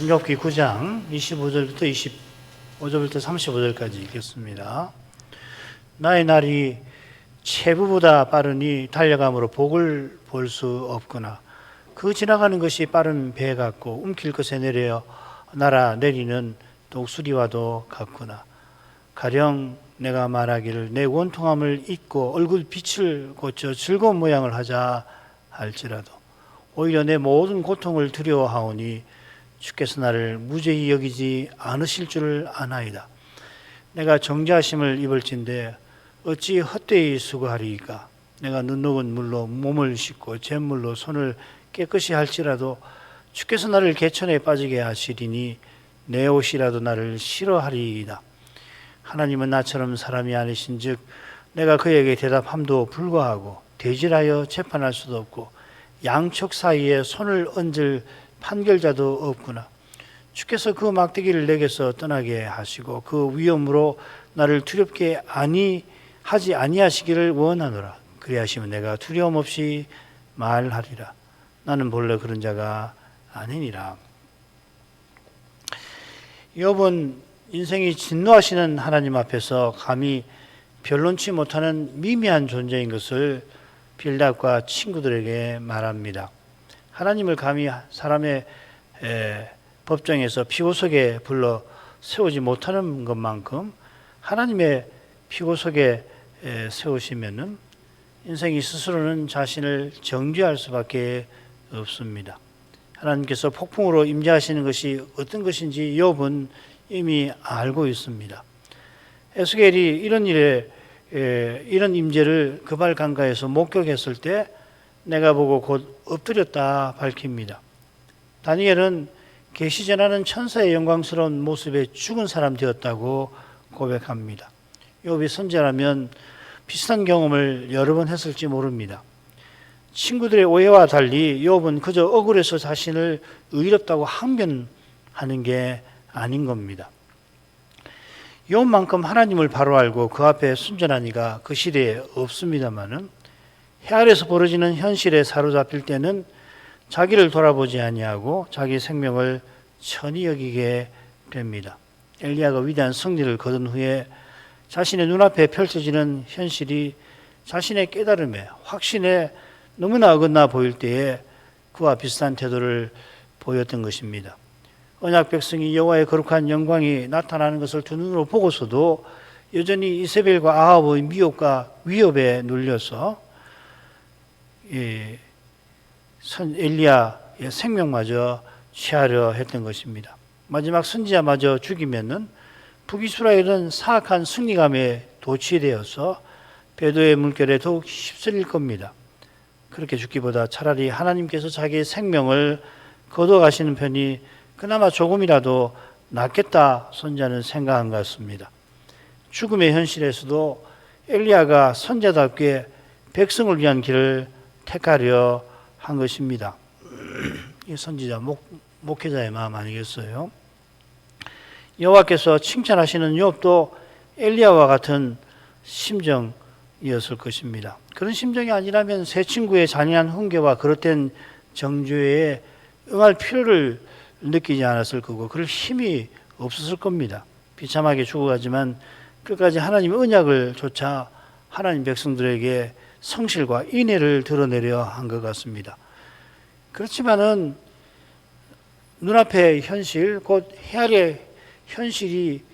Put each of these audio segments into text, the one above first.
욥기 9장 25절부터 25절부터 35절까지 읽겠습니다. 나의 날이 체부보다 빠르니 달려감으로 복을 볼 수 없구나. 그 지나가는 것이 빠른 배 같고 움킬 것에 내려 날아 내리는 독수리와도 같구나. 가령 내가 말하기를 내 원통함을 잊고 얼굴 빛을 고쳐 즐거운 모양을 하자 할지라도 오히려 내 모든 고통을 두려워하오니 주께서 나를 무죄히 여기지 않으실 줄을 아나이다. 내가 정죄하심을 입을진데 어찌 헛되이 수고하리이까. 내가 눈 녹은 물로 몸을 씻고 잿물로 손을 깨끗이 할지라도 주께서 나를 개천에 빠지게 하시리니 내 옷이라도 나를 싫어하리이다. 하나님은 나처럼 사람이 아니신즉 내가 그에게 대답함도 불구하고 대질하여 재판할 수도 없고 양쪽 사이에 손을 얹을 판결자도 없구나. 주께서 그 막대기를 내게서 떠나게 하시고 그 위엄으로 나를 두렵게 하지 아니하시기를 원하노라. 그리하시면 내가 두려움 없이 말하리라. 나는 본래 그런 자가 아니니라. 욥은 인생이 진노하시는 하나님 앞에서 감히 변론치 못하는 미미한 존재인 것을 빌닷과 친구들에게 말합니다. 하나님을 감히 사람의 법정에서 피고석에 불러 세우지 못하는 것만큼 하나님의 피고석에 세우시면은 인생이 스스로는 자신을 정죄할 수밖에 없습니다. 하나님께서 폭풍으로 임재하시는 것이 어떤 것인지 욥은 이미 알고 있습니다. 에스겔이 이런 임재를 그발 강가에서 목격했을 때 내가 보고 곧 엎드렸다 밝힙니다. 다니엘은 계시 전하는 천사의 영광스러운 모습에 죽은 사람 되었다고 고백합니다. 욥이 선지자라면 비슷한 경험을 여러 번 했을지 모릅니다. 친구들의 오해와 달리 욥은 그저 억울해서 자신을 의롭다고 항변하는 게 아닌 겁니다. 욥만큼 하나님을 바로 알고 그 앞에 순전한 이가 그 시대에 없습니다마는 해 아래서 벌어지는 현실에 사로잡힐 때는 자기를 돌아보지 아니하고 자기 생명을 천히 여기게 됩니다. 엘리야가 위대한 승리를 거둔 후에 자신의 눈앞에 펼쳐지는 현실이 자신의 깨달음에 확신에 너무나 어긋나 보일 때에 그와 비슷한 태도를 보였던 것입니다. 언약 백성이 여호와의 거룩한 영광이 나타나는 것을 두 눈으로 보고서도 여전히 이세벨과 아합의 미혹과 위협에 눌려서 엘리야의 생명마저 취하려 했던 것입니다. 마지막 선지자마저 죽이면은 북이스라엘은 사악한 승리감에 도취되어서 배도의 물결에 더욱 휩쓸릴 겁니다. 그렇게 죽기보다 차라리 하나님께서 자기의 생명을 거둬가시는 편이 그나마 조금이라도 낫겠다 선지자는 생각한 것 같습니다. 죽음의 현실에서도 엘리야가 선지자답게 백성을 위한 길을 택하려 한 것입니다. 이 선지자 목회자의 마음 아니겠어요? 여호와께서 칭찬하시는 욥도 엘리야와 같은 심정이었을 것입니다. 그런 심정이 아니라면 세 친구의 잔인한 훈계와 그릇된 정죄에 응할 필요를 느끼지 않았을 거고 그럴 힘이 없었을 겁니다. 비참하게 죽어가지만 끝까지 하나님의 언약을 조차 하나님 백성들에게 성실과 인애를 드러내려 한 것 같습니다. 그렇지만은 눈앞의 현실, 곧 해아래 현실이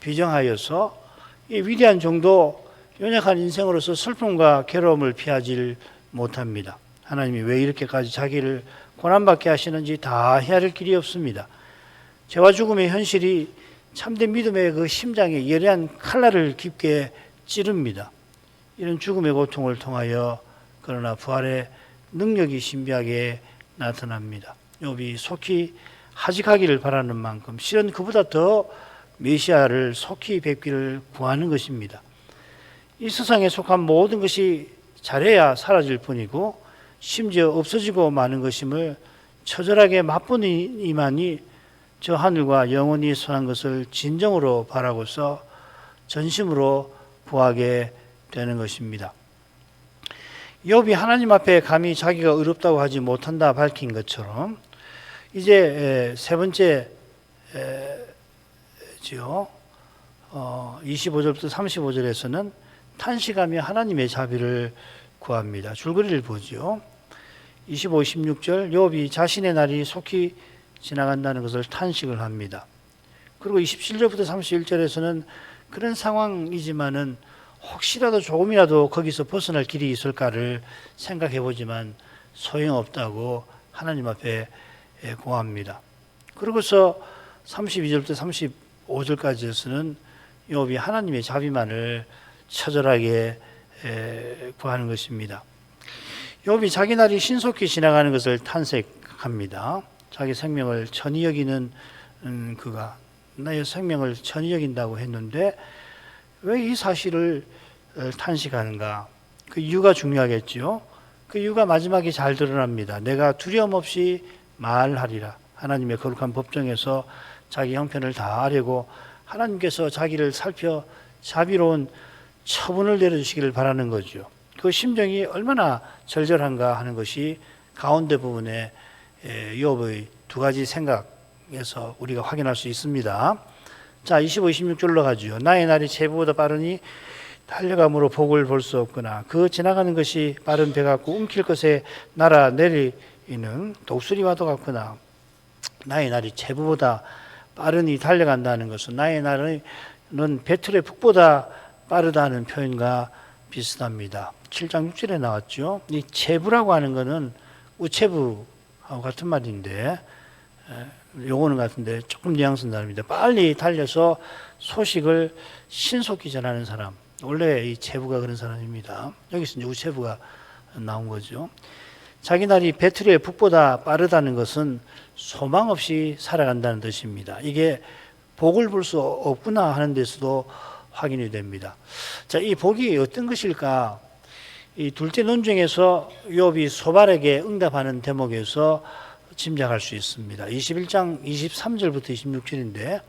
비정하여서 이 위대한 정도 연약한 인생으로서 슬픔과 괴로움을 피하지 못합니다. 하나님이 왜 이렇게까지 자기를 고난받게 하시는지 다 헤아릴 길이 없습니다. 죄와 죽음의 현실이 참된 믿음의 그 심장에 예리한 칼날을 깊게 찌릅니다. 이런 죽음의 고통을 통하여 그러나 부활의 능력이 신비하게 나타납니다. 욥이 속히 하직하기를 바라는 만큼 실은 그보다 더 메시아를 속히 뵙기를 구하는 것입니다. 이 세상에 속한 모든 것이 잘해야 사라질 뿐이고 심지어 없어지고 마는 것임을 처절하게 맛보니만이 저 하늘과 영원히 선한 것을 진정으로 바라고서 전심으로 구하게 되는 것입니다. 욥이 하나님 앞에 감히 자기가 의롭다고 하지 못한다 밝힌 것처럼 이제 세 번째 지요. 25절부터 35절에서는 탄식하며 하나님의 자비를 구합니다. 줄거리를 보죠. 25, 26절 욥이 자신의 날이 속히 지나간다는 것을 탄식을 합니다. 그리고 27절부터 31절에서는 그런 상황이지만은 혹시라도 조금이라도 거기서 벗어날 길이 있을까를 생각해 보지만 소용없다고 하나님 앞에 고합니다. 그러고서 32절부터 35절까지에서는 욥이 하나님의 자비만을 처절하게 구하는 것입니다. 욥이 자기 날이 신속히 지나가는 것을 탄식합니다. 자기 생명을 천히 여기는 그가 나의 생명을 천히 여긴다고 했는데 왜 이 사실을 탄식하는가? 그 이유가 중요하겠죠. 그 이유가 마지막에 잘 드러납니다. 내가 두려움 없이 말하리라. 하나님의 거룩한 법정에서 자기 형편을 다 아뢰고 하나님께서 자기를 살펴 자비로운 처분을 내려주시기를 바라는 거죠. 그 심정이 얼마나 절절한가 하는 것이 가운데 부분에 욥의 두 가지 생각에서 우리가 확인할 수 있습니다. 자, 25, 26절로 가죠. 나의 날이 제부보다 빠르니 달려감으로 복을 볼 수 없구나. 그 지나가는 것이 빠른 배 같고 움킬 것에 날아 내리는 독수리와도 같구나. 나의 날이 제부보다 빠르니 달려간다는 것은 나의 날은 배틀의 북보다 빠르다는 표현과 비슷합니다. 7장 6절에 나왔죠. 이 제부라고 하는 것은 우체부하고 같은 말인데 용어는 같은데 조금 뉘앙스는 다릅니다. 빨리 달려서 소식을 신속히 전하는 사람. 원래 이 제부가 그런 사람입니다. 여기서 이제 우체부가 나온 거죠. 자기 날이 배틀의 북보다 빠르다는 것은 소망 없이 살아간다는 뜻입니다. 이게 복을 볼 수 없구나 하는 데서도 확인이 됩니다. 자, 이 복이 어떤 것일까? 이 둘째 논쟁에서 욥이 소발에게 응답하는 대목에서 짐작할 수 있습니다. 21장 23절부터 26절인데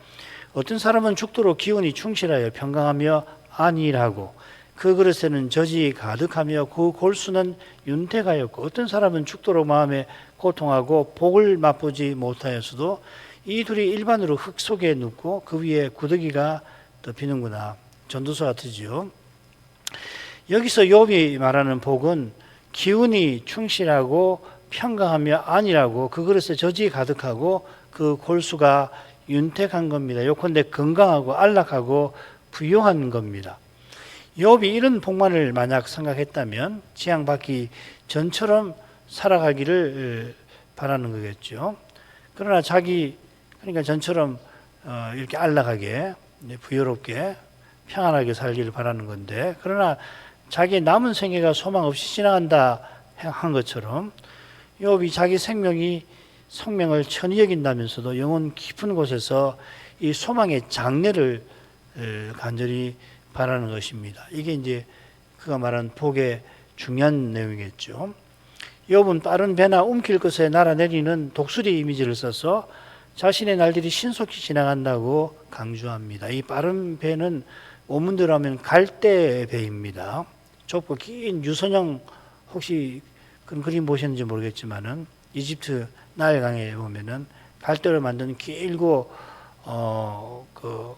어떤 사람은 죽도록 기운이 충실하여 평강하며 안일하고 그 그릇에는 젖이 가득하며 그 골수는 윤택하였고 어떤 사람은 죽도록 마음에 고통하고 복을 맛보지 못하였어도 이 둘이 일반으로 흙 속에 눕고 그 위에 구더기가 덮이는구나. 전도서 같으지요. 여기서 욥이 말하는 복은 기운이 충실하고 평강하며 안일하고 그 그릇에 젖이 가득하고 그 골수가 윤택한 겁니다. 요컨대 건강하고 안락하고 부유한 겁니다. 욥이 이런 복만을 만약 생각했다면 지향받기 전처럼 살아가기를 바라는 거겠죠. 그러나 그러니까 전처럼 이렇게 안락하게 부유롭게 평안하게 살기를 바라는 건데 그러나 자기의 남은 생애가 소망 없이 지나간다 한 것처럼 욥이 자기 생명을 천히 여긴다면서도 영혼 깊은 곳에서 이 소망의 장래를 간절히 바라는 것입니다. 이게 이제 그가 말한 복의 중요한 내용이겠죠. 욥은 빠른 배나 움킬 것에 날아내리는 독수리 이미지를 써서 자신의 날들이 신속히 지나간다고 강조합니다. 이 빠른 배는 원문대로 하면 갈대 배입니다. 좁고 긴 유선형 혹시 그런 그림 보셨는지 모르겠지만은 이집트 나일강에 보면은 갈대로 만든 길고 그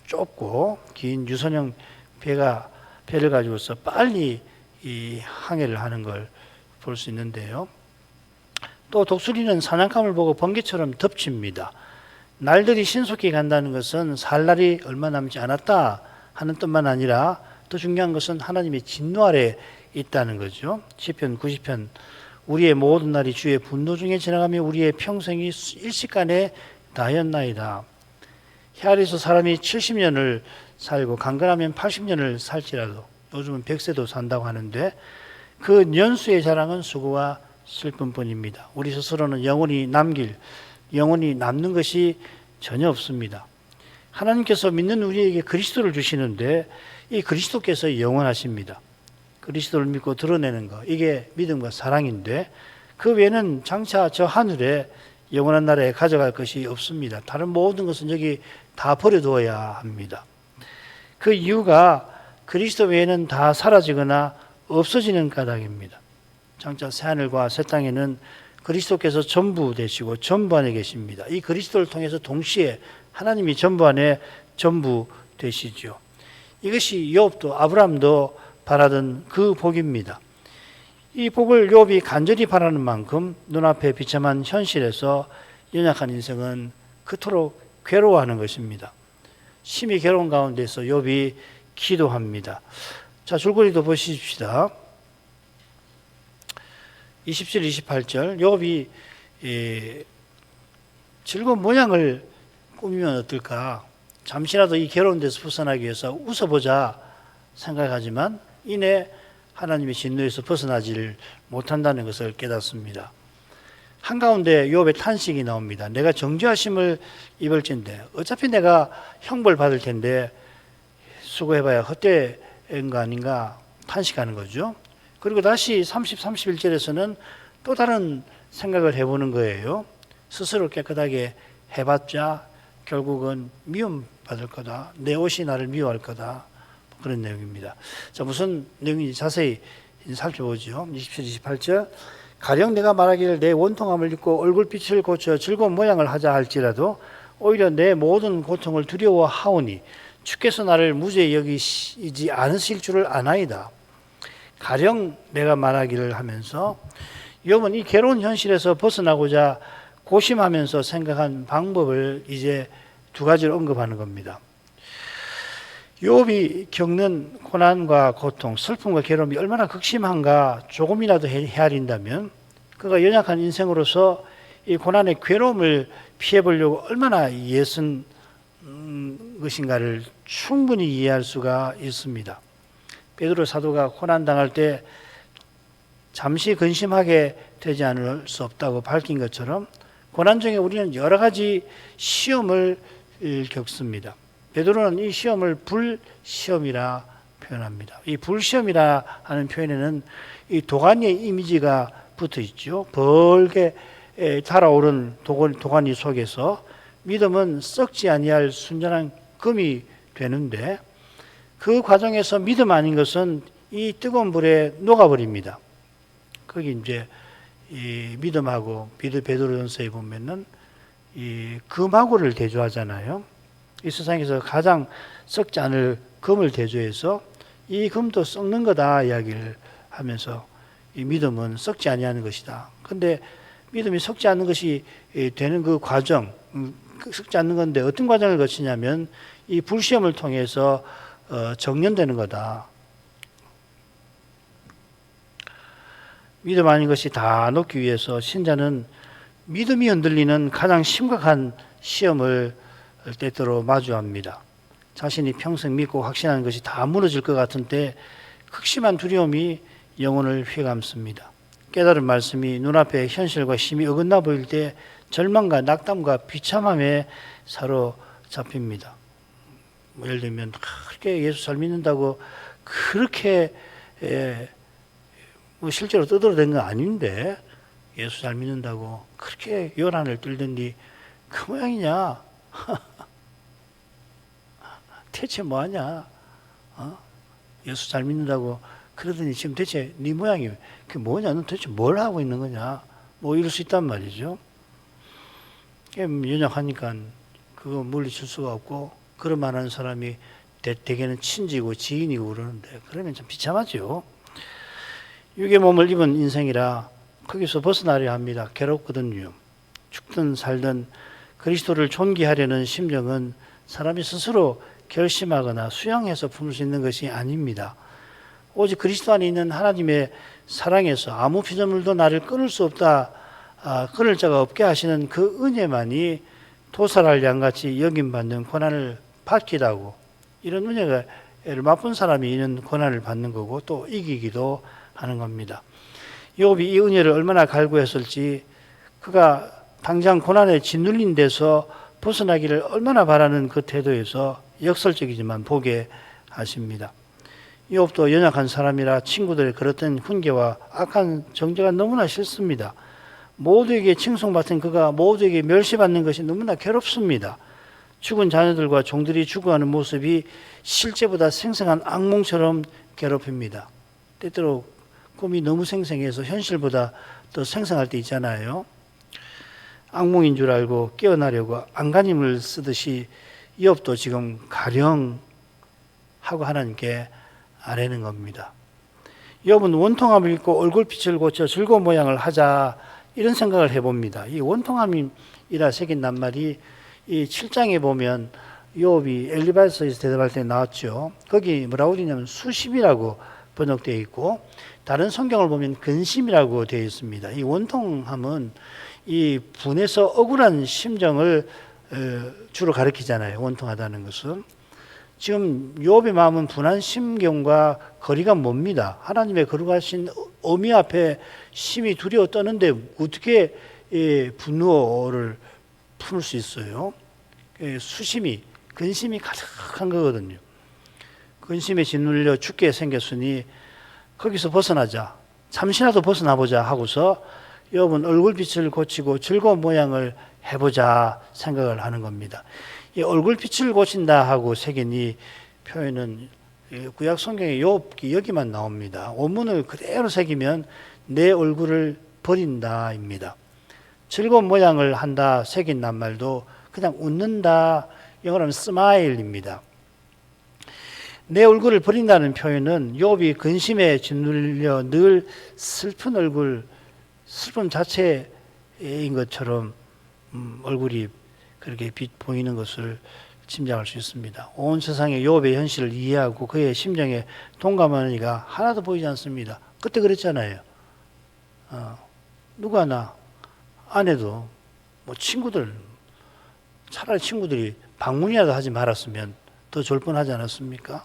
좁고 긴 유선형 배를 가지고서 빨리 이 항해를 하는 걸 볼 수 있는데요. 또 독수리는 사냥감을 보고 번개처럼 덮칩니다. 날들이 신속히 간다는 것은 살 날이 얼마 남지 않았다 하는 뜻만 아니라 더 중요한 것은 하나님의 진노 아래 있다는 거죠. 시편 90편 우리의 모든 날이 주의 분노 중에 지나가며 우리의 평생이 일시간에 다였나이다. 해 아래서 사람이 70년을 살고 강건하면 80년을 살지라도 요즘은 100세도 산다고 하는데 그 연수의 자랑은 수고와 슬픔뿐입니다. 우리 스스로는 영원히 남는 것이 전혀 없습니다. 하나님께서 믿는 우리에게 그리스도를 주시는데 이 그리스도께서 영원하십니다. 그리스도를 믿고 드러내는 것, 이게 믿음과 사랑인데 그 외에는 장차 저 하늘에 영원한 나라에 가져갈 것이 없습니다. 다른 모든 것은 여기 다 버려두어야 합니다. 그 이유가 그리스도 외에는 다 사라지거나 없어지는 까닭입니다. 장차 새하늘과 새 땅에는 그리스도께서 전부 되시고 전부 안에 계십니다. 이 그리스도를 통해서 동시에 하나님이 전부 안에 전부 되시죠. 이것이 욥도 아브라함도 바라던 그 복입니다. 이 복을 욥이 간절히 바라는 만큼 눈앞에 비참한 현실에서 연약한 인생은 그토록 괴로워하는 것입니다. 심히 괴로운 가운데서 욥이 기도합니다. 자, 줄거리도 보십시다. 27, 28절 욥이 즐거운 모양을 꾸미면 어떨까? 잠시라도 이 괴로운 데서 벗어나기 위해서 웃어보자 생각하지만 이내 하나님의 진노에서 벗어나지를 못한다는 것을 깨닫습니다. 한가운데 욥의 탄식이 나옵니다. 내가 정죄하심을 입을진데 어차피 내가 형벌 받을 텐데 수고해봐야 헛되는 거 아닌가 탄식하는 거죠. 그리고 다시 30, 31절에서는 또 다른 생각을 해보는 거예요. 스스로 깨끗하게 해봤자 결국은 미움받을 거다. 내 옷이 나를 미워할 거다. 그런 내용입니다. 자, 무슨 내용인지 자세히 살펴보죠. 27, 28절 가령 내가 말하기를 내 원통함을 입고 얼굴빛을 고쳐 즐거운 모양을 하자 할지라도 오히려 내 모든 고통을 두려워하오니 주께서 나를 무죄히 여기지 않으실 줄을 아나이다. 가령 내가 말하기를 하면서 욥은 이 괴로운 현실에서 벗어나고자 고심하면서 생각한 방법을 이제 두 가지를 언급하는 겁니다. 욥이 겪는 고난과 고통, 슬픔과 괴로움이 얼마나 극심한가 조금이라도 헤아린다면 그가 연약한 인생으로서 이 고난의 괴로움을 피해보려고 얼마나 애쓴 것인가를 충분히 이해할 수가 있습니다. 베드로 사도가 고난당할 때 잠시 근심하게 되지 않을 수 없다고 밝힌 것처럼 고난 중에 우리는 여러 가지 시험을 겪습니다. 베드로는 이 시험을 불시험이라 표현합니다. 이 불시험이라 하는 표현에는 이 도가니의 이미지가 붙어 있죠. 벌게 달아오른 도가니 속에서 믿음은 썩지 아니할 순전한 금이 되는데 그 과정에서 믿음 아닌 것은 이 뜨거운 불에 녹아버립니다. 거기 이제 이 믿음하고 베드로전서에 보면은 이 금하고를 대조하잖아요. 이 세상에서 가장 썩지 않을 금을 대조해서 이 금도 썩는 거다 이야기를 하면서 이 믿음은 썩지 아니하는 것이다. 그런데 믿음이 썩지 않는 것이 되는 그 과정, 썩지 않는 건데 어떤 과정을 거치냐면 이 불시험을 통해서 정련되는 거다. 믿음 아닌 것이 다 놓기 위해서 신자는 믿음이 흔들리는 가장 심각한 시험을 때때로 마주합니다. 자신이 평생 믿고 확신하는 것이 다 무너질 것 같은 때 극심한 두려움이 영혼을 휘감습니다. 깨달은 말씀이 눈앞에 현실과 심히 어긋나 보일 때 절망과 낙담과 비참함에 사로잡힙니다. 예를 들면 그렇게 예수 잘 믿는다고 그렇게 실제로 떠들어댄 건 아닌데 예수 잘 믿는다고 그렇게 요란을 떨던디 그 모양이냐? 대체 뭐하냐? 예수 잘 믿는다고 그러더니 지금 대체 네 모양이 그게 뭐냐? 너 대체 뭘 하고 있는 거냐? 뭐 이럴 수 있단 말이죠. 연약하니까 그거 물리칠 수가 없고 그런 말하는 사람이 대개는 친지고 지인이고 그러는데 그러면 참 비참하죠. 육의 몸을 입은 인생이라 거기서 벗어나려 합니다. 괴롭거든요. 죽든 살든 그리스도를 존귀하려는 심정은 사람이 스스로 결심하거나 수용해서 품을 수 있는 것이 아닙니다. 오직 그리스도 안에 있는 하나님의 사랑에서 아무 피조물도 나를 끊을 수 없다, 끊을 자가 없게 하시는 그 은혜만이 도살할 양같이 여김받는 고난을 받기도 하고 이런 은혜를 맛본 사람이 이런 고난을 받는 거고 또 이기기도 하는 겁니다. 욥이 이 은혜를 얼마나 갈구했을지 그가 당장 고난에 짓눌린 데서 벗어나기를 얼마나 바라는 그 태도에서 역설적이지만 보게 하십니다. 욥도 연약한 사람이라 친구들의 그렇던 훈계와 악한 정죄가 너무나 싫습니다. 모두에게 칭송받은 그가 모두에게 멸시받는 것이 너무나 괴롭습니다. 죽은 자녀들과 종들이 죽어가는 모습이 실제보다 생생한 악몽처럼 괴롭힙니다. 때때로 꿈이 너무 생생해서 현실보다 또 생성할 때 있잖아요. 악몽인 줄 알고 깨어나려고 안간힘을 쓰듯이 이업도 지금 가령 하고 하나님께 아뢰는 겁니다. 이업은 원통함을 입고 얼굴빛을 고쳐 즐거운 모양을 하자 이런 생각을 해봅니다. 이 원통함이라 새긴 낱말이 이 7장에 보면 이업이 엘리바스에서 대답할 때 나왔죠. 거기 뭐라고 되냐면 수심이라고 번역되어 있고 다른 성경을 보면 근심이라고 되어 있습니다. 이 원통함은 이 분해서 억울한 심정을 주로 가리키잖아요. 원통하다는 것은. 지금 욥의 마음은 분한 심경과 거리가 멉니다. 하나님의 거룩하신 어미 앞에 심히 두려워 떠는데 어떻게 분노를 품을 수 있어요? 수심이, 근심이 가득한 거거든요. 근심에 짓눌려 죽게 생겼으니 거기서 벗어나자, 잠시라도 벗어나보자 하고서 욥은 얼굴빛을 고치고 즐거운 모양을 해보자 생각을 하는 겁니다. 이 얼굴빛을 고친다 하고 새긴 이 표현은 구약 성경에 욥기 여기만 나옵니다. 원문을 그대로 새기면 내 얼굴을 버린다입니다. 즐거운 모양을 한다 새긴 낱말도 그냥 웃는다, 영어로 하면 smile입니다. 내 얼굴을 버린다는 표현은 욥이 근심에 짓눌려 늘 슬픈 얼굴, 슬픔 자체인 것처럼 얼굴이 그렇게 보이는 것을 짐작할 수 있습니다. 온 세상의 욥의 현실을 이해하고 그의 심정에 동감하는 이가 하나도 보이지 않습니다. 그때 그랬잖아요. 누가 나 아내도 뭐 친구들 차라리 친구들이 방문이라도 하지 말았으면 더 좋을 뻔하지 않았습니까?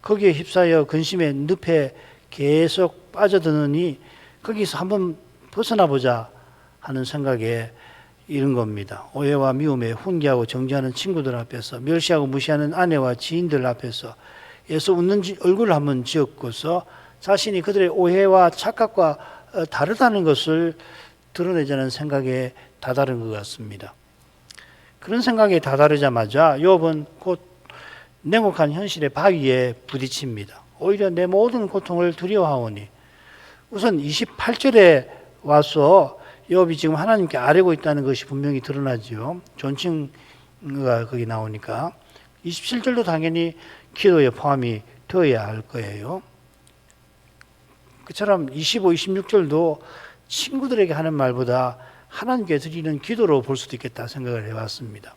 거기에 휩싸여 근심의 늪에 계속 빠져드느니 거기서 한번 벗어나 보자 하는 생각에 이런 겁니다. 오해와 미움에 훈계하고 정죄하는 친구들 앞에서, 멸시하고 무시하는 아내와 지인들 앞에서 예수 웃는 얼굴을 한번 지었고서 자신이 그들의 오해와 착각과 다르다는 것을 드러내자는 생각에 다다른 것 같습니다. 그런 생각에 다다르자마자 욥은 곧 냉혹한 현실의 바위에 부딪힙니다. 오히려 내 모든 고통을 두려워하오니. 우선 28절에 와서 욥이 지금 하나님께 아뢰고 있다는 것이 분명히 드러나죠. 존칭가 거기 나오니까. 27절도 당연히 기도에 포함이 되어야 할 거예요. 그처럼 25, 26절도 친구들에게 하는 말보다 하나님께 드리는 기도로 볼 수도 있겠다 생각을 해봤습니다.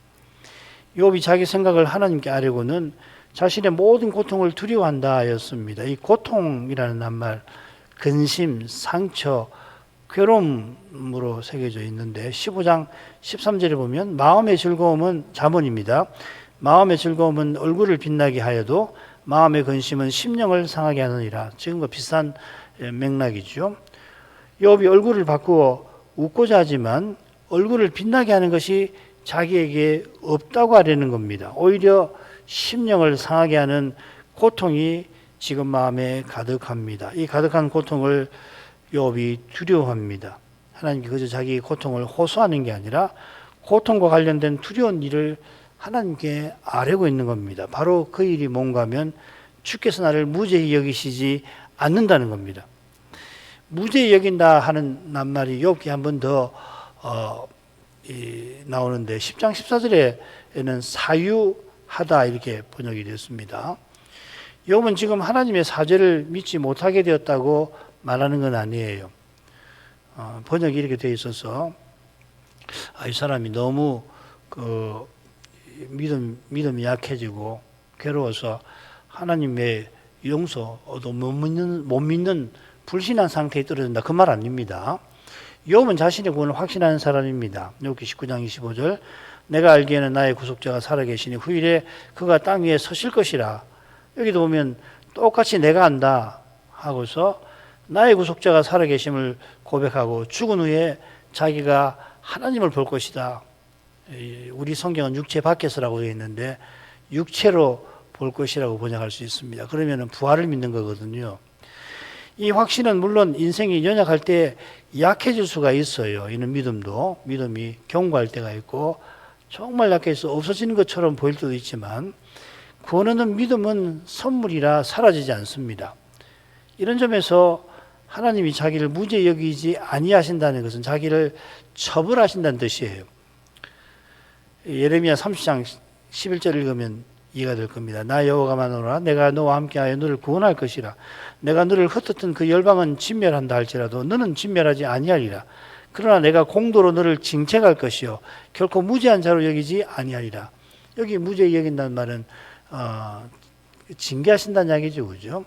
욥이 자기 생각을 하나님께 아뢰고는 자신의 모든 고통을 두려워한다 하였습니다. 이 고통이라는 낱말, 근심, 상처, 괴로움으로 새겨져 있는데 15장 13절에 보면 마음의 즐거움은 잠언입니다. 마음의 즐거움은 얼굴을 빛나게 하여도 마음의 근심은 심령을 상하게 하느니라. 지금과 비슷한 맥락이죠. 욥이 얼굴을 바꾸어 웃고자 하지만 얼굴을 빛나게 하는 것이 자기에게 없다고 하려는 겁니다. 오히려 심령을 상하게 하는 고통이 지금 마음에 가득합니다. 이 가득한 고통을 욥이 두려워합니다. 하나님께 그저 자기 고통을 호소하는 게 아니라 고통과 관련된 두려운 일을 하나님께 아뢰고 있는 겁니다. 바로 그 일이 뭔가 하면 주께서 나를 무죄히 여기시지 않는다는 겁니다. 무죄히 여긴다 하는 낱말이 욥기 한 번 더 나오는데 10장 14절에는 사유하다 이렇게 번역이 됐습니다. 욥은 지금 하나님의 사죄를 믿지 못하게 되었다고 말하는 건 아니에요. 번역이 이렇게 되어 있어서 이 사람이 너무 믿음이 약해지고 괴로워서 하나님의 용서도 못 믿는 불신한 상태에 떨어진다. 그 말 아닙니다. 욥은 자신의 구원을 확신하는 사람입니다. 욥기 19장 25절 내가 알기에는 나의 구속자가 살아계시니 후일에 그가 땅 위에 서실 것이라. 여기도 보면 똑같이 내가 안다 하고서 나의 구속자가 살아계심을 고백하고 죽은 후에 자기가 하나님을 볼 것이다. 우리 성경은 육체 밖에서라고 되어 있는데 육체로 볼 것이라고 번역할 수 있습니다. 그러면 부활을 믿는 거거든요. 이 확신은 물론 인생이 연약할 때 약해질 수가 있어요. 이는 믿음이 견고할 때가 있고 정말 약해서 없어지는 것처럼 보일 때도 있지만 구원 얻는 믿음은 선물이라 사라지지 않습니다. 이런 점에서 하나님이 자기를 무죄 여기지 아니하신다는 것은 자기를 처벌하신다는 뜻이에요. 예레미야 30장 11절 읽으면 이해가 될 겁니다. 나 여호와가 마노라 내가 너와 함께하여 너를 구원할 것이라. 내가 너를 흩었던 그 열방은 진멸한다 할지라도 너는 진멸하지 아니하리라. 그러나 내가 공도로 너를 징책할 것이요 결코 무죄한 자로 여기지 아니하리라. 여기 무죄 여긴다는 말은 징계하신다는 이야기죠, 그죠?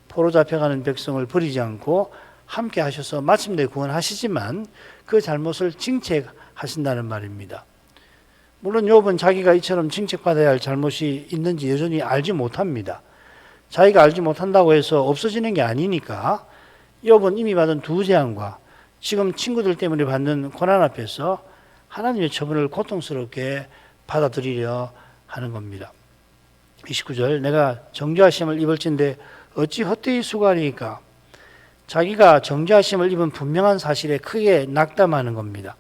포로 잡혀가는 백성을 버리지 않고 함께 하셔서 마침내 구원하시지만 그 잘못을 징책하신다는 말입니다. 물론 욥은 자기가 이처럼 징책받아야 할 잘못이 있는지 여전히 알지 못합니다. 자기가 알지 못한다고 해서 없어지는 게 아니니까 욥은 이미 받은 두 재앙과 지금 친구들 때문에 받는 고난 앞에서 하나님의 처분을 고통스럽게 받아들이려 하는 겁니다. 29절 내가 정죄하심을 입을진데 어찌 헛되이 수고하리이까. 자기가 정죄하심을 입은 분명한 사실에 크게 낙담하는 겁니다.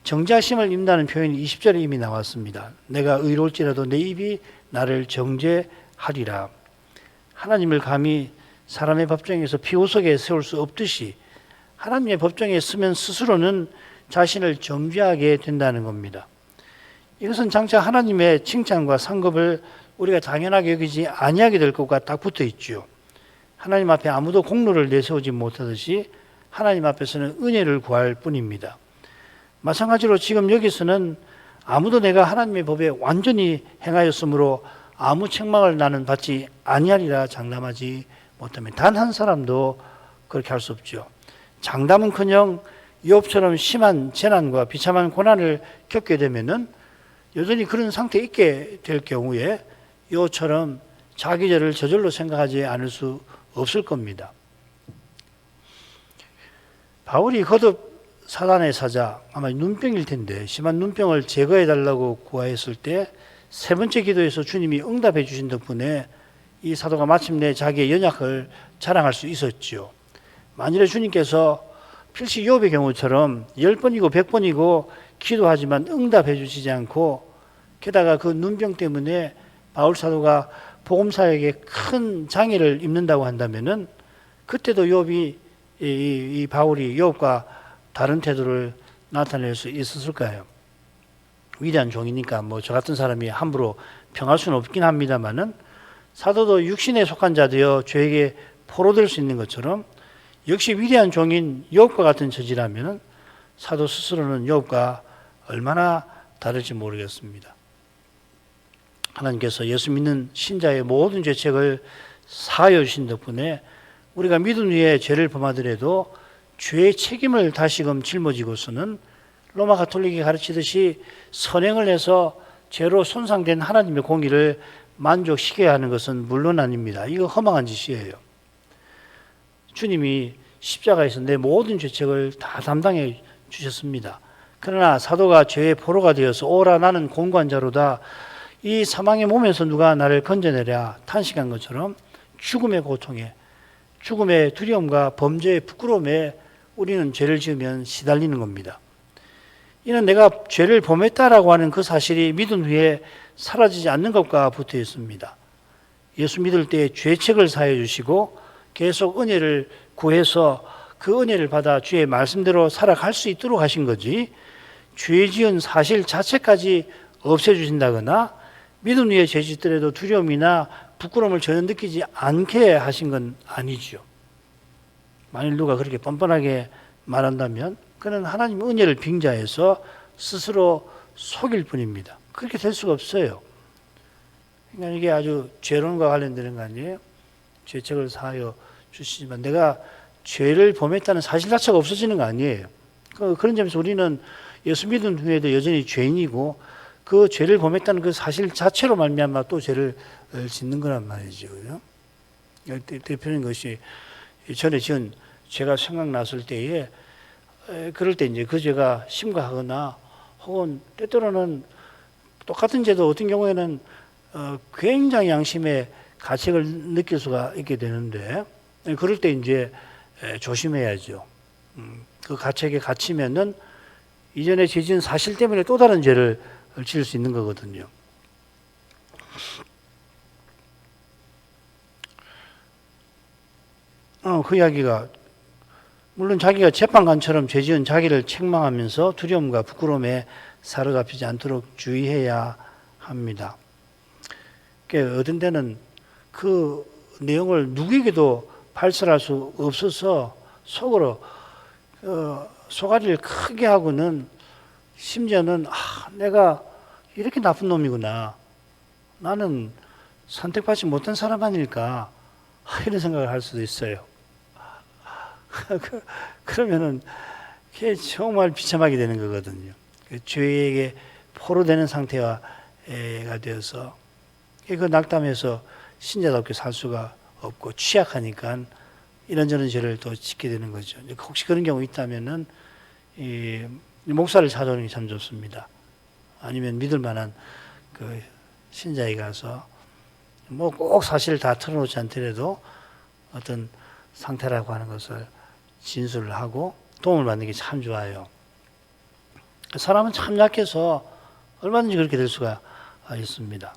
정죄하심을 입는다는 표현이 20절에 이미 나왔습니다. 내가 의로울지라도 내 입이 나를 정죄하리라. 하나님을 감히 사람의 법정에서 피우석에 세울 수 없듯이 하나님의 법정에 서면 스스로는 자신을 정죄하게 된다는 겁니다. 이것은 장차 하나님의 칭찬과 상급을 우리가 당연하게 여기지 아니하게 될 것과 딱 붙어 있죠. 하나님 앞에 아무도 공로를 내세우지 못하듯이 하나님 앞에서는 은혜를 구할 뿐입니다. 마찬가지로 지금 여기서는 아무도 내가 하나님의 법에 완전히 행하였으므로 아무 책망을 나는 받지 아니하리라 장담하지 못하면 단 한 사람도 그렇게 할 수 없죠. 장담은커녕 욥처럼 심한 재난과 비참한 고난을 겪게 되면은 여전히 그런 상태에 있게 될 경우에 욥처럼 자기 죄를 저절로 생각하지 않을 수 없을 겁니다. 바울이 거듭 사단의 사자, 아마 눈병일 텐데 심한 눈병을 제거해 달라고 구하였을 때 세 번째 기도에서 주님이 응답해 주신 덕분에 이 사도가 마침내 자기의 연약을 자랑할 수 있었죠. 만일에 주님께서 필시 욥의 경우처럼 10번이고 100번이고 기도하지만 응답해 주시지 않고 게다가 그 눈병 때문에 바울 사도가 복음사역에 큰 장애를 입는다고 한다면은 그때도 욥이 이 바울이 욥과 다른 태도를 나타낼 수 있었을까요? 위대한 종이니까 뭐 저 같은 사람이 함부로 평할 수는 없긴 합니다만은 사도도 육신에 속한 자되어 죄에게 포로될 수 있는 것처럼 역시 위대한 종인 욥과 같은 처지라면은 사도 스스로는 욥과 얼마나 다를지 모르겠습니다. 하나님께서 예수 믿는 신자의 모든 죄책을 사하여 주신 덕분에 우리가 믿음 위에 죄를 범하더라도 죄의 책임을 다시금 짊어지고서는 로마 가톨릭이 가르치듯이 선행을 해서 죄로 손상된 하나님의 공의를 만족시켜야 하는 것은 물론 아닙니다. 이거 허망한 짓이에요. 주님이 십자가에서 내 모든 죄책을 다 담당해 주셨습니다. 그러나 사도가 죄의 포로가 되어서 오라 나는 공고한 자로다 이 사망의 몸에서 누가 나를 건져내랴 탄식한 것처럼 죽음의 고통에 죽음의 두려움과 범죄의 부끄러움에 우리는 죄를 지으면 시달리는 겁니다. 이는 내가 죄를 범했다라고 하는 그 사실이 믿음 위에 사라지지 않는 것과 붙어 있습니다. 예수 믿을 때 죄책을 사해 주시고 계속 은혜를 구해서 그 은혜를 받아 주의 말씀대로 살아갈 수 있도록 하신 거지 죄 지은 사실 자체까지 없애주신다거나 믿음 위에 죄 짓더라도 두려움이나 부끄러움을 전혀 느끼지 않게 하신 건 아니죠. 만일 누가 그렇게 뻔뻔하게 말한다면 그는 하나님 은혜를 빙자해서 스스로 속일 뿐입니다. 그렇게 될 수가 없어요. 그러니까 이게 아주 죄론과 관련되는 거 아니에요? 죄책을 사하여 주시지만 내가 죄를 범했다는 사실 자체가 없어지는 거 아니에요. 그런 점에서 우리는 예수 믿은 후에도 여전히 죄인이고 그 죄를 범했다는 그 사실 자체로 말미암아 또 죄를 짓는 거란 말이죠. 대표적인 것이 전에 지은 죄가 생각났을 때에 그럴 때 이제 그 죄가 심각하거나 혹은 때때로는 똑같은 죄도 어떤 경우에는 굉장히 양심의 가책을 느낄 수가 있게 되는데 그럴 때 이제 조심해야죠. 그 가책에 갇히면은 이전에 지은 사실 때문에 또 다른 죄를 지을 수 있는 거거든요. 그 이야기가 물론 자기가 재판관처럼 죄지은 자기를 책망하면서 두려움과 부끄러움에 사로잡히지 않도록 주의해야 합니다. 어떤 때는 그 내용을 누구에게도 발설할 수 없어서 속으로 소가리를 크게 하고는 심지어는 내가 이렇게 나쁜 놈이구나. 나는 선택받지 못한 사람 아닐까. 이런 생각을 할 수도 있어요. 그러면은 그게 정말 비참하게 되는 거거든요. 죄에게 포로되는 상태가 되어서 그 낙담해서 신자답게 살 수가 없고 취약하니까 이런저런 죄를 또 짓게 되는 거죠. 혹시 그런 경우 있다면은 목사를 찾아오는 게 참 좋습니다. 아니면 믿을 만한 그 신자에 가서 뭐 꼭 사실을 다 털어놓지 않더라도 어떤 상태라고 하는 것을 진술을 하고 도움을 받는 게 참 좋아요. 사람은 참 약해서 얼마든지 그렇게 될 수가 있습니다.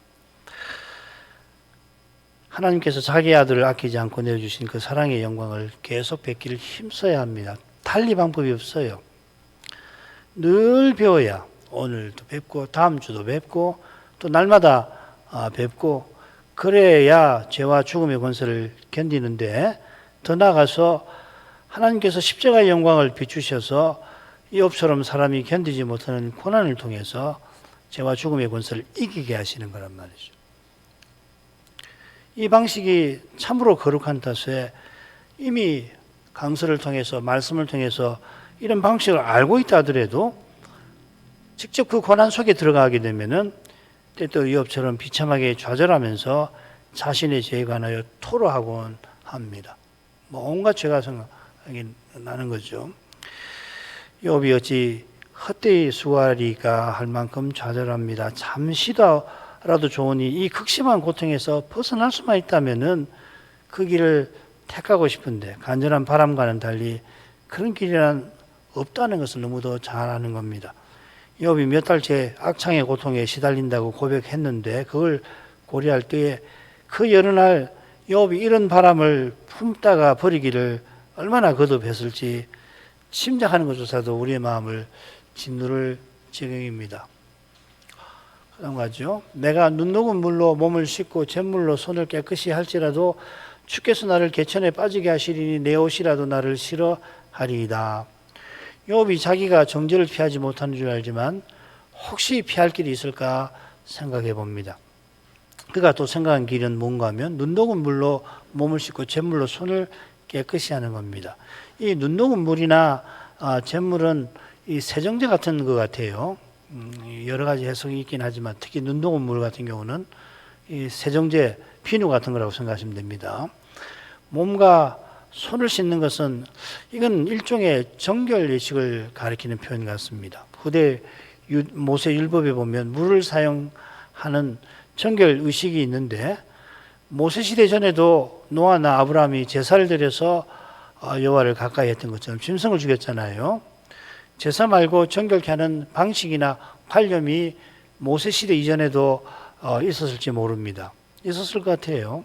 하나님께서 자기 아들을 아끼지 않고 내어주신 그 사랑의 영광을 계속 뵙기를 힘써야 합니다. 달리 방법이 없어요. 늘 배워야 오늘도 뵙고 다음 주도 뵙고 또 날마다 뵙고 그래야 죄와 죽음의 권세를 견디는데 더 나아가서 하나님께서 십자가의 영광을 비추셔서 이업처럼 사람이 견디지 못하는 고난을 통해서 죄와 죽음의 권세를 이기게 하시는 거란 말이죠. 이 방식이 참으로 거룩한 탓에 이미 강서를 통해서 말씀을 통해서 이런 방식을 알고 있다 하더라도 직접 그 고난 속에 들어가게 되면은 때또 이업처럼 비참하게 좌절하면서 자신의 죄에 관하여 토로하곤 합니다. 뭐 온갖 죄가 생각이 나는 거죠. 욥이 어찌 헛되이 수고하리까 할 만큼 좌절합니다. 잠시라도 좋으니 이 극심한 고통에서 벗어날 수만 있다면은 그 길을 택하고 싶은데 간절한 바람과는 달리 그런 길이란 없다는 것을 너무도 잘 아는 겁니다. 욥이 몇 달째 악창의 고통에 시달린다고 고백했는데 그걸 고려할 때에 그 여러 날 욥이 이런 바람을 품다가 버리기를 얼마나 거듭했을지 짐작하는 것조차도 우리의 마음을 짓누를 지경입니다. 그런 거죠. 내가 눈 녹은 물로 몸을 씻고 잿물로 손을 깨끗이 할지라도 주께서 나를 개천에 빠지게 하시리니 내 옷이라도 나를 싫어하리이다. 욥이 자기가 정죄를 피하지 못하는 줄 알지만 혹시 피할 길이 있을까 생각해 봅니다. 그가 또 생각한 길은 뭔가 하면 눈 녹은 물로 몸을 씻고 잿물로 손을 깨끗이 하는 겁니다. 이 눈 녹은 물이나 잿물은 이 세정제 같은 것 같아요. 여러 가지 해석이 있긴 하지만 특히 눈 녹은 물 같은 경우는 이 세정제, 비누 같은 거라고 생각하시면 됩니다. 몸과 손을 씻는 것은 이건 일종의 정결 예식을 가리키는 표현 같습니다. 후대 모세 율법에 보면 물을 사용하는 정결 의식이 있는데 모세 시대 전에도 노아나 아브라함이 제사를 드려서 여호와를 가까이 했던 것처럼 짐승을 죽였잖아요. 제사 말고 정결케 하는 방식이나 관념이 모세 시대 이전에도 있었을지 모릅니다. 있었을 것 같아요.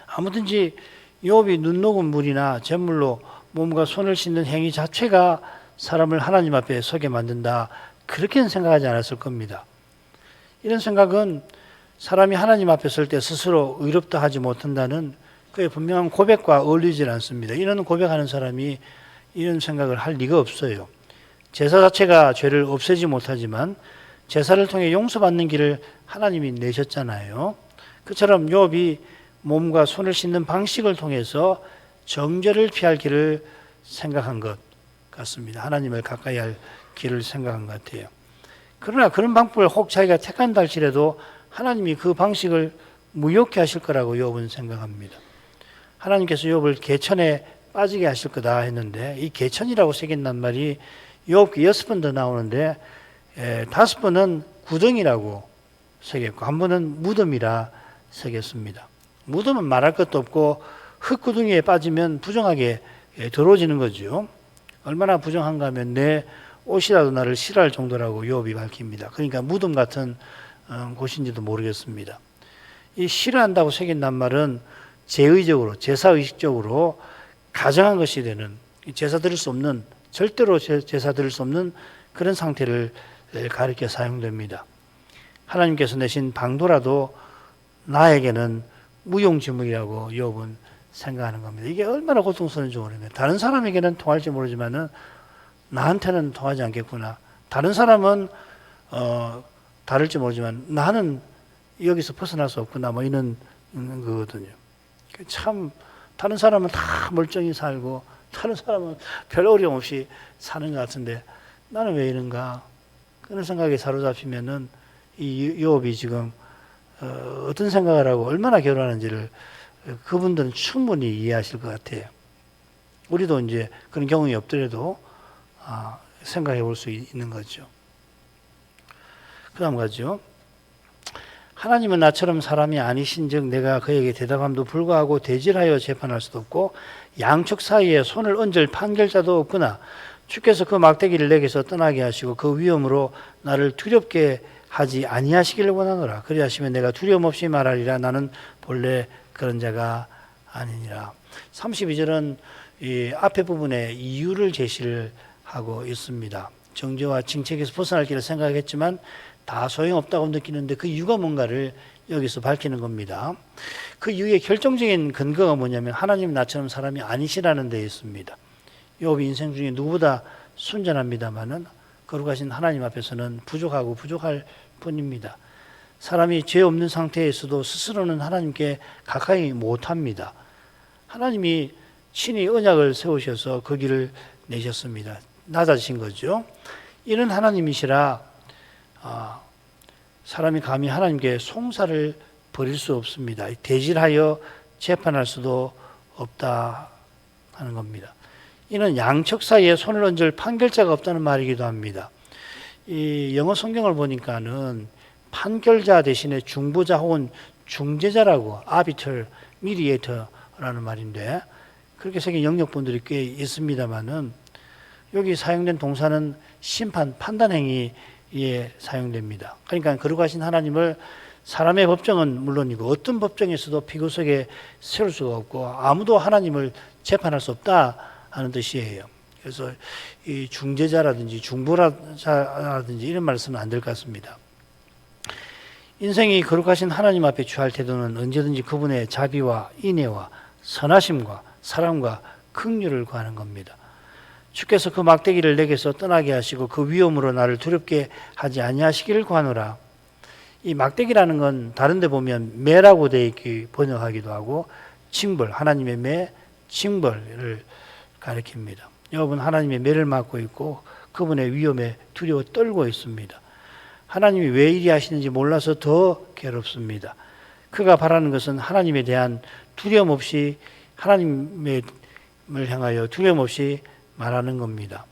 아무든지 욥이 눈 녹은 물이나 잿물로 몸과 손을 씻는 행위 자체가 사람을 하나님 앞에 서게 만든다. 그렇게는 생각하지 않았을 겁니다. 이런 생각은 사람이 하나님 앞에 설 때 스스로 의롭다 하지 못한다는 그의 분명한 고백과 어울리질 않습니다. 이런 고백하는 사람이 이런 생각을 할 리가 없어요. 제사 자체가 죄를 없애지 못하지만 제사를 통해 용서받는 길을 하나님이 내셨잖아요. 그처럼 욥이 몸과 손을 씻는 방식을 통해서 정죄를 피할 길을 생각한 것 같습니다. 하나님을 가까이 할 길을 생각한 것 같아요. 그러나 그런 방법을 혹 자기가 택한다 할지라도 하나님이 그 방식을 무효케 하실 거라고 욥은 생각합니다. 하나님께서 욥을 개천에 빠지게 하실 거다 했는데 이 개천이라고 새긴 말이 욥기 6번 더 나오는데 5번은 구덩이라고 새겼고 한 번은 무덤이라 새겼습니다. 무덤은 말할 것도 없고 흙구덩이에 빠지면 부정하게 더러워지는 거죠. 얼마나 부정한가 하면 내 옷이라도 나를 싫어할 정도라고 욥이 밝힙니다. 그러니까 무덤 같은 곳인지도 모르겠습니다. 이 싫어한다고 새긴 낱말은 제의적으로 제사의식적으로 가정한 것이 되는 제사 드릴 수 없는, 절대로 제사 드릴 수 없는 그런 상태를 가리켜 사용됩니다. 하나님께서 내신 방도라도 나에게는 무용지물이라고 욥은 생각하는 겁니다. 이게 얼마나 고통스러운지 모르겠네요. 다른 사람에게는 통할지 모르지만은 나한테는 통하지 않겠구나. 다른 사람은 다를지 모르지만 나는 여기서 벗어날 수 없구나. 뭐 이런 거거든요. 참 다른 사람은 다 멀쩡히 살고 다른 사람은 별 어려움 없이 사는 것 같은데 나는 왜 이런가? 그런 생각에 사로잡히면은 이 욥이 지금 어떤 생각을 하고 얼마나 괴로워하는지를 그분들은 충분히 이해하실 것 같아요. 우리도 이제 그런 경험이 없더라도 생각해 볼 수 있는 거죠. 그 다음 가죠. 하나님은 나처럼 사람이 아니신즉 내가 그에게 대답함도 불구하고 대질하여 재판할 수도 없고 양측 사이에 손을 얹을 판결자도 없구나. 주께서 그 막대기를 내게서 떠나게 하시고 그 위험으로 나를 두렵게 하지 아니하시기를 원하노라. 그리하시면 내가 두려움 없이 말하리라. 나는 본래 그런 자가 아니니라. 32절은 이 앞에 부분에 이유를 제시를 하고 있습니다. 정죄와 징책에서 벗어날 길을 생각했지만 다 소용없다고 느끼는데 그 이유가 뭔가를 여기서 밝히는 겁니다. 그 이유의 결정적인 근거가 뭐냐면 하나님 나처럼 사람이 아니시라는 데 있습니다. 욥이 인생 중에 누구보다 순전합니다마는 거룩하신 하나님 앞에서는 부족하고 부족할 뿐입니다. 사람이 죄 없는 상태에서도 스스로는 하나님께 가까이 못합니다. 하나님이 친히 언약을 세우셔서 그 길을 내셨습니다. 낮아지신 거죠. 이런 하나님이시라 사람이 감히 하나님께 송사를 벌일 수 없습니다. 대질하여 재판할 수도 없다 하는 겁니다. 이는 양측 사이에 손을 얹을 판결자가 없다는 말이기도 합니다. 이 영어 성경을 보니까는 판결자 대신에 중보자 혹은 중재자라고 arbiter, mediator라는 말인데 그렇게 새긴 영역본들이 꽤 있습니다만은 여기 사용된 동사는 심판, 판단 행위에 사용됩니다. 그러니까 거룩하신 하나님을 사람의 법정은 물론이고 어떤 법정에서도 피구석에 세울 수가 없고 아무도 하나님을 재판할 수 없다 하는 뜻이에요. 그래서 이 중재자라든지 중보자라든지 이런 말을 쓰면 안 될 것 같습니다. 인생이 거룩하신 하나님 앞에 취할 태도는 언제든지 그분의 자비와 인애와 선하심과 사랑과 긍휼을 구하는 겁니다. 주께서 그 막대기를 내게서 떠나게 하시고 그 위험으로 나를 두렵게 하지 아니하시기를 구하노라. 이 막대기라는 건 다른 데 보면 매라고 되어 있기 번역하기도 하고 징벌, 하나님의 매, 징벌을 가리킵니다. 여러분 하나님의 매를 맞고 있고 그분의 위험에 두려워 떨고 있습니다. 하나님이 왜 이리 하시는지 몰라서 더 괴롭습니다. 그가 바라는 것은 하나님에 대한 두려움 없이 하나님을 향하여 두려움 없이 말하는 겁니다.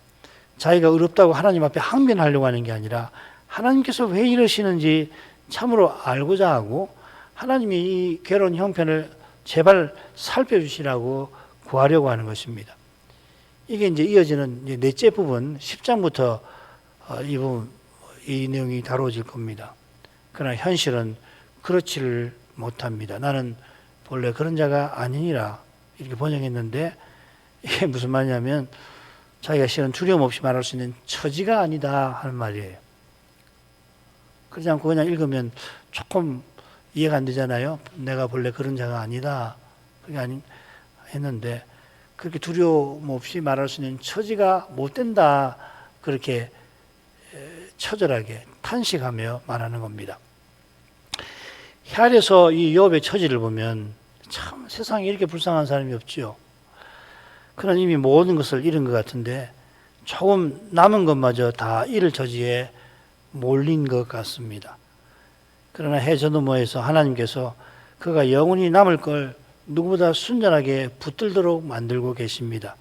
자기가 의롭다고 하나님 앞에 항변하려고 하는 게 아니라 하나님께서 왜 이러시는지 참으로 알고자 하고 하나님이 이 괴로운 형편을 제발 살펴주시라고 구하려고 하는 것입니다. 이게 이제 이어지는 넷째 부분 10장부터 이 부분 이 내용이 다루어질 겁니다. 그러나 현실은 그렇지를 못합니다. 나는 본래 그런 자가 아니니라 이렇게 번역했는데 이게 무슨 말이냐면 자기가 실은 두려움 없이 말할 수 있는 처지가 아니다 하는 말이에요. 그러지 않고 그냥 읽으면 조금 이해가 안 되잖아요. 내가 본래 그런 자가 아니다. 그게 아닌 했는데 그렇게 두려움 없이 말할 수 있는 처지가 못 된다. 그렇게 처절하게 탄식하며 말하는 겁니다. 혈에서 이 욥의 처지를 보면 참 세상에 이렇게 불쌍한 사람이 없지요. 그는 이미 모든 것을 잃은 것 같은데 조금 남은 것마저 다 잃을 처지에 몰린 것 같습니다. 그러나 해저 너머에서 하나님께서 그가 영원히 남을 걸 누구보다 순전하게 붙들도록 만들고 계십니다.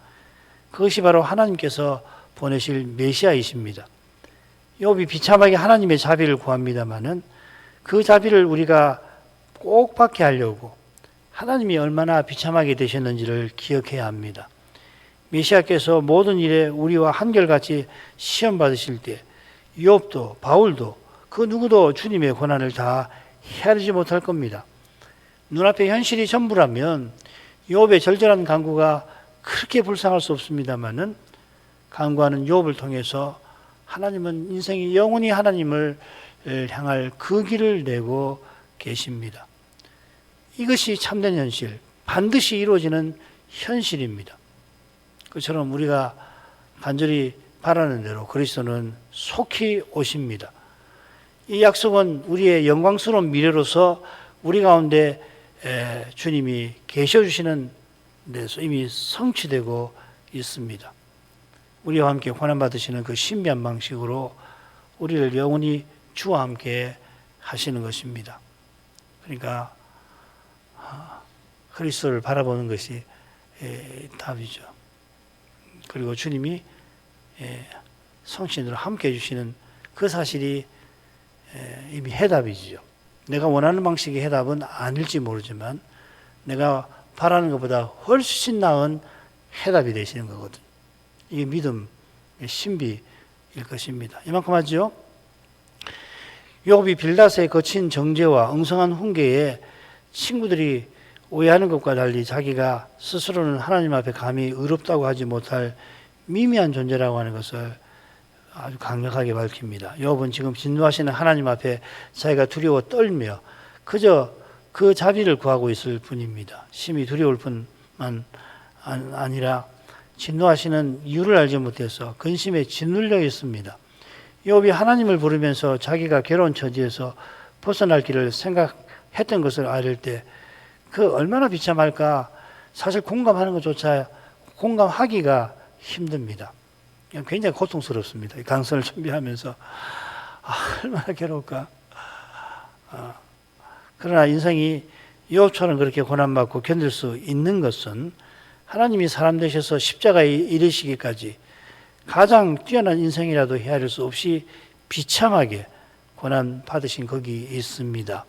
그것이 바로 하나님께서 보내실 메시아이십니다. 욥이 비참하게 하나님의 자비를 구합니다마는 그 자비를 우리가 꼭 받게 하려고 하나님이 얼마나 비참하게 되셨는지를 기억해야 합니다. 메시아께서 모든 일에 우리와 한결같이 시험 받으실 때 욥도 바울도 그 누구도 주님의 고난을 다 헤아리지 못할 겁니다. 눈앞에 현실이 전부라면 욥의 절절한 간구가 그렇게 불쌍할 수 없습니다만은 간구하는 욥을 통해서 하나님은 인생이 영원히 하나님을 향할 그 길을 내고 계십니다. 이것이 참된 현실, 반드시 이루어지는 현실입니다. 그처럼 우리가 간절히 바라는 대로 그리스도는 속히 오십니다. 이 약속은 우리의 영광스러운 미래로서 우리 가운데 주님이 계셔주시는 데서 이미 성취되고 있습니다. 우리와 함께 고난받으시는 그 신비한 방식으로 우리를 영원히 주와 함께 하시는 것입니다. 그러니까 그리스도를 바라보는 것이 답이죠. 그리고 주님이 성신으로 함께 해주시는 그 사실이 이미 해답이죠. 내가 원하는 방식의 해답은 아닐지 모르지만 내가 바라는 것보다 훨씬 나은 해답이 되시는 거거든요. 이게 믿음의 신비일 것입니다. 이만큼 하죠. 욥이 빌닷의 거친 정죄와 엉성한 훈계에 친구들이 오해하는 것과 달리 자기가 스스로는 하나님 앞에 감히 의롭다고 하지 못할 미미한 존재라고 하는 것을 아주 강력하게 밝힙니다. 욥은 지금 진노하시는 하나님 앞에 자기가 두려워 떨며 그저 그 자비를 구하고 있을 뿐입니다. 심히 두려울 뿐만 아니라 진노하시는 이유를 알지 못해서 근심에 짓눌려 있습니다. 욥이 하나님을 부르면서 자기가 괴로운 처지에서 벗어날 길을 생각했던 것을 알을 때 그 얼마나 비참할까. 사실 공감하는 것조차 공감하기가 힘듭니다. 굉장히 고통스럽습니다. 강선을 준비하면서 얼마나 괴로울까. 그러나 인생이 욥처럼 그렇게 고난받고 견딜 수 있는 것은 하나님이 사람 되셔서 십자가에 이르시기까지 가장 뛰어난 인생이라도 헤아릴 수 없이 비참하게 고난 받으신 거기 있습니다.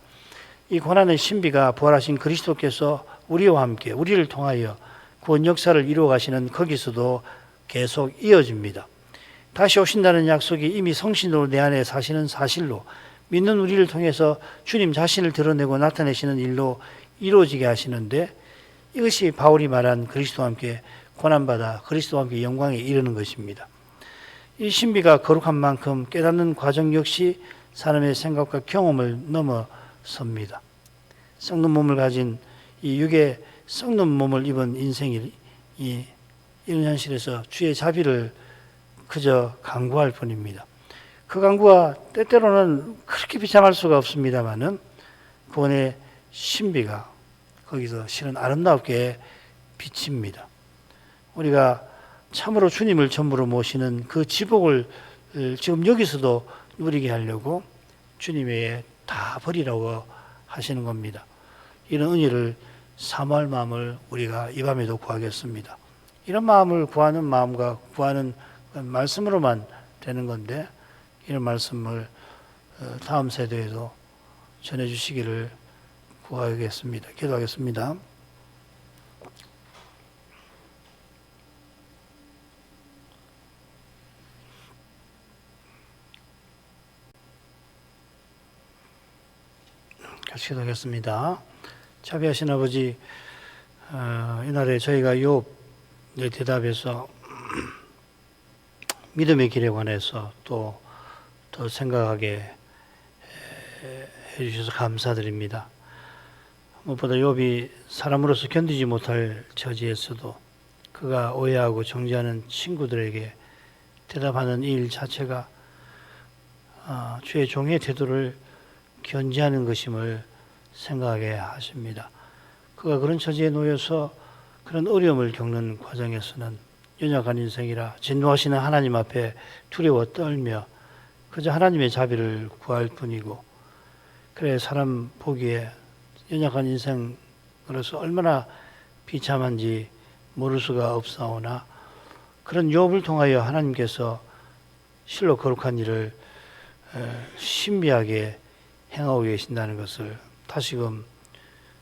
이 고난의 신비가 부활하신 그리스도께서 우리와 함께 우리를 통하여 구원 역사를 이루어 가시는 거기서도 계속 이어집니다. 다시 오신다는 약속이 이미 성신으로 내 안에 사시는 사실로 믿는 우리를 통해서 주님 자신을 드러내고 나타내시는 일로 이루어지게 하시는데 이것이 바울이 말한 그리스도와 함께 고난받아 그리스도와 함께 영광에 이르는 것입니다. 이 신비가 거룩한 만큼 깨닫는 과정 역시 사람의 생각과 경험을 넘어섭니다. 썩는 몸을 가진 이 육의 썩는 몸을 입은 인생이 이런 현실에서 주의 자비를 그저 간구할 뿐입니다. 그 간구가 때때로는 그렇게 비참할 수가 없습니다만은 구원의 신비가 거기서 실은 아름답게 비칩니다. 우리가 참으로 주님을 전부로 모시는 그 지복을 지금 여기서도 누리게 하려고 주님 외에 다 버리라고 하시는 겁니다. 이런 은혜를 사모할 마음을 우리가 이 밤에도 구하겠습니다. 이런 마음을 구하는 마음과 구하는 말씀으로만 되는 건데 이런 말씀을 다음 세대에도 전해주시기를 구하겠습니다. 기도하겠습니다. 같이 기도하겠습니다. 자비하신 아버지, 이날에 저희가 욥의 대답에서 믿음의 길에 관해서 또 더 생각하게 해주셔서 감사드립니다. 무엇보다 욥이 사람으로서 견디지 못할 처지에서도 그가 오해하고 정죄하는 친구들에게 대답하는 이 일 자체가 주의 종의 태도를 견지하는 것임을 생각하게 하십니다. 그가 그런 처지에 놓여서 그런 어려움을 겪는 과정에서는 연약한 인생이라 진노하시는 하나님 앞에 두려워 떨며 그저 하나님의 자비를 구할 뿐이고 그래 사람 보기에 연약한 인생으로서 얼마나 비참한지 모를 수가 없사오나 그런 욥을 통하여 하나님께서 실로 거룩한 일을 신비하게 행하고 계신다는 것을 다시금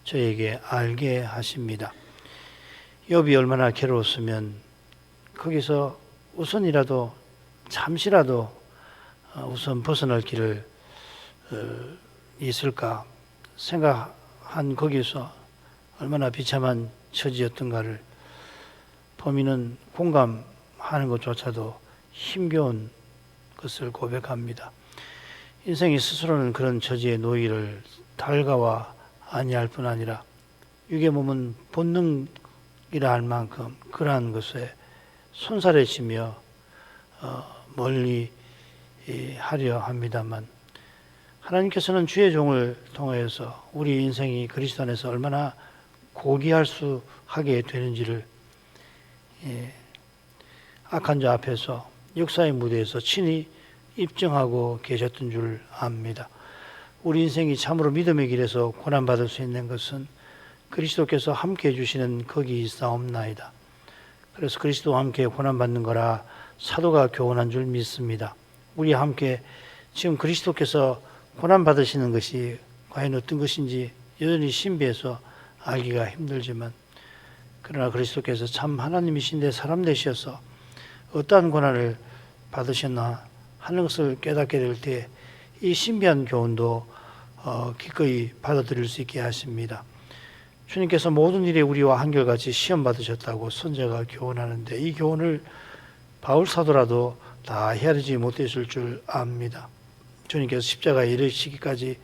저에게 알게 하십니다. 욥이 얼마나 괴로웠으면 거기서 우선이라도 잠시라도 우선 벗어날 길을 있을까 생각한 거기서 얼마나 비참한 처지였던가를 도민은 공감하는 것조차도 힘겨운 것을 고백합니다. 인생이 스스로는 그런 처지의 노이를 달가워 아니할 뿐 아니라 육의 몸은 본능이라 할 만큼 그러한 것에 손살해지며 멀리 하려 합니다만, 하나님께서는 주의 종을 통하여서 우리 인생이 그리스도 안에서 얼마나 고귀할 수 하게 되는지를 악한 자 앞에서 역사의 무대에서 친히 입증하고 계셨던 줄 압니다. 우리 인생이 참으로 믿음의 길에서 고난받을 수 있는 것은 그리스도께서 함께 해주시는 거기 있사옵나이다. 그래서 그리스도와 함께 고난받는 거라 사도가 교훈한 줄 믿습니다. 우리 함께 지금 그리스도께서 고난받으시는 것이 과연 어떤 것인지 여전히 신비해서 알기가 힘들지만, 그러나 그리스도께서 참 하나님이신데 사람 되셔서 어떠한 고난을 받으셨나 하는 것을 깨닫게 될 때 이 신비한 교훈도 기꺼이 받아들일 수 있게 하십니다. 주님께서 모든 일에 우리와 한결같이 시험 받으셨다고 선자가 교훈하는데, 이 교훈을 바울 사도라도 다 헤아리지 못했을 줄 압니다. 주님께서 십자가에 이르시기까지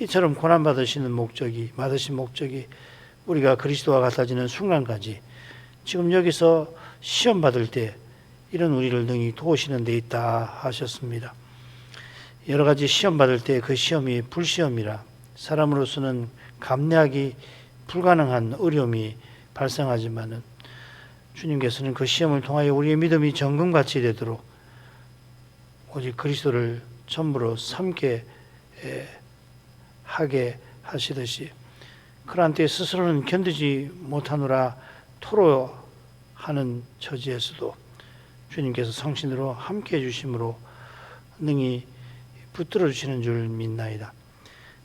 이처럼 고난 받으신 목적이 우리가 그리스도와 같아지는 순간까지 지금 여기서 시험 받을 때 이런 우리를 능히 도우시는 데 있다 하셨습니다. 여러 가지 시험 받을 때 그 시험이 불시험이라 사람으로서는 감내하기 불가능한 어려움이 발생하지만은, 주님께서는 그 시험을 통하여 우리의 믿음이 정금같이 되도록 오직 그리스도를 전부로 삼게 하게 하시듯이, 그러한 때에 스스로는 견디지 못하노라 토로하는 처지에서도 주님께서 성신으로 함께 해주심으로 능히 붙들어 주시는 줄 믿나이다.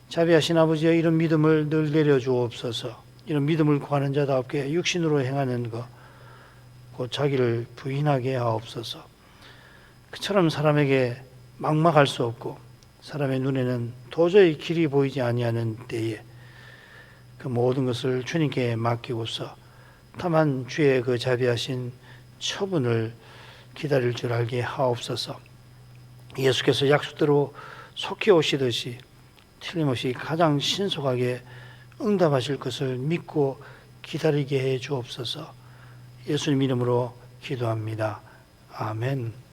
자비하신 아버지여, 이런 믿음을 늘 내려주옵소서. 이런 믿음을 구하는 자답게 육신으로 행하는 것, 곧 자기를 부인하게 하옵소서. 그처럼 사람에게 막막할 수 없고 사람의 눈에는 도저히 길이 보이지 아니하는 때에 그 모든 것을 주님께 맡기고서 다만 주의 그 자비하신 처분을 기다릴 줄 알게 하옵소서. 예수께서 약속대로 속히 오시듯이 틀림없이 가장 신속하게 응답하실 것을 믿고 기다리게 해 주옵소서. 예수님 이름으로 기도합니다. 아멘.